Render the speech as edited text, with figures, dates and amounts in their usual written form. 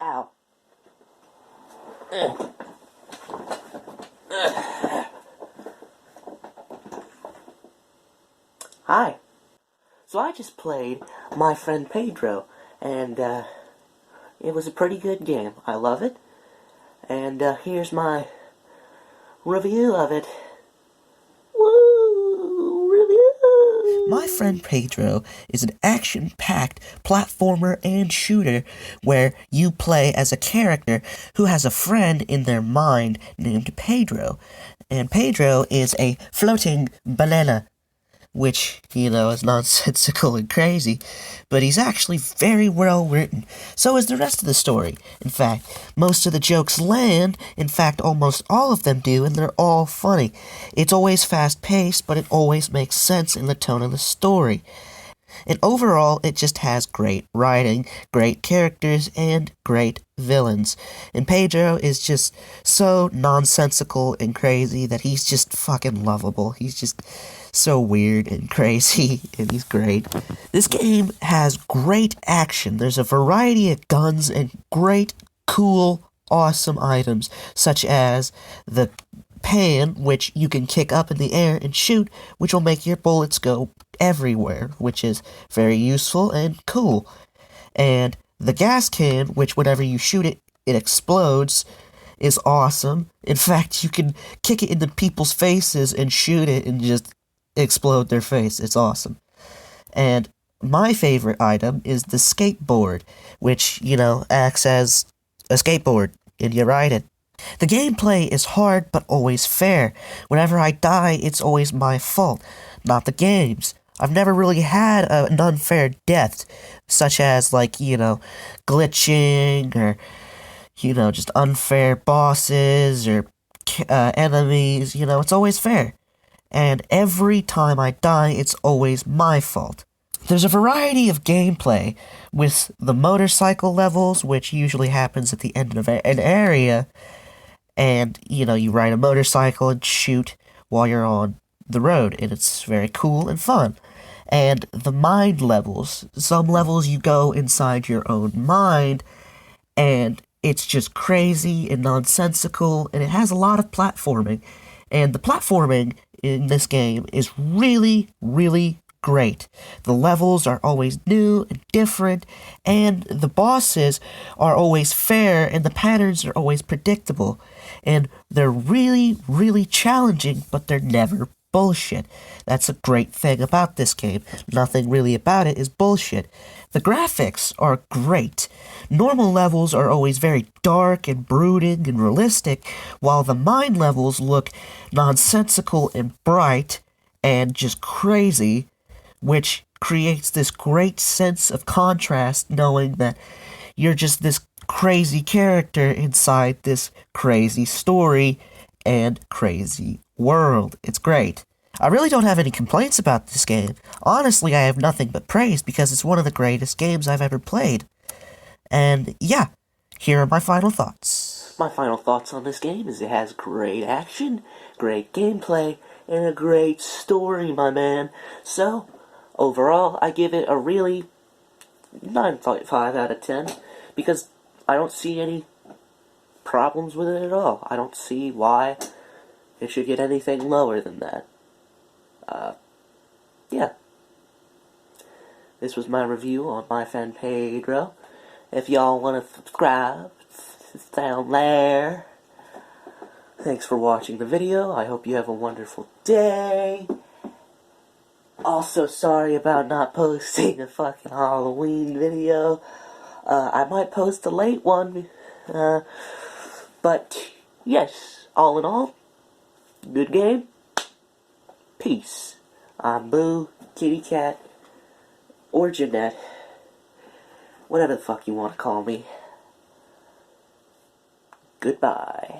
Ow. Hi. So I just played my friend Pedro, and it was a pretty good game. I love it. And here's my review of it. Woo! Review! My friend Pedro is an action-packed platformer and shooter where you play as a character who has a friend in their mind named Pedro. And Pedro is a floating banana, which, is nonsensical and crazy, but he's actually very well written. So is the rest of the story. In fact, most of the jokes land. In fact, almost all of them do, and they're all funny. It's always fast-paced, but it always makes sense in the tone of the story. And overall, it just has great writing, great characters, and great villains. And Pedro is just so nonsensical and crazy that he's just fucking lovable. He's just so weird and crazy, and he's great. This game has great action. There's a variety of guns and great, cool, awesome items, such as the pan, which you can kick up in the air and shoot, which will make your bullets go everywhere, which is very useful and cool. And the gas can, which whenever you shoot it, it explodes, is awesome. In fact, you can kick it into people's faces and shoot it and just explode their face. It's awesome. And my favorite item is the skateboard, which, acts as a skateboard, and you ride it. The gameplay is hard, but always fair. Whenever I die, it's always my fault, not the game's. I've never really had an unfair death, such as, glitching, or, just unfair bosses, or enemies, it's always fair. And every time I die, it's always my fault. There's a variety of gameplay, with the motorcycle levels, which usually happens at the end of an area, and, you ride a motorcycle and shoot while you're on the road, and it's very cool and fun. And the mind levels, some levels you go inside your own mind, and it's just crazy and nonsensical, and it has a lot of platforming. And the platforming in this game is really, really great. The levels are always new and different, and the bosses are always fair, and the patterns are always predictable. And they're really, really challenging, but they're never bullshit. That's a great thing about this game. Nothing really about it is bullshit. The graphics are great. Normal levels are always very dark and brooding and realistic, while the mind levels look nonsensical and bright and just crazy, which creates this great sense of contrast, knowing that you're just this crazy character inside this crazy story and crazy world. It's great. I really don't have any complaints about this game. Honestly, I have nothing but praise because it's one of the greatest games I've ever played. And yeah, here are my final thoughts. My final thoughts on this game is it has great action, great gameplay, and a great story, my man. So, overall, I give it a really 9.5 out of 10, because I don't see any problems with it at all. I don't see why it should get anything lower than that. Yeah. This was my review on my friend Pedro. If y'all want to subscribe, it's down there. Thanks for watching the video. I hope you have a wonderful day. Also, sorry about not posting a fucking Halloween video. I might post a late one. But, yes, all in all, good game. Peace. I'm Boo, Kitty Cat, or Jeanette. Whatever the fuck you want to call me. Goodbye.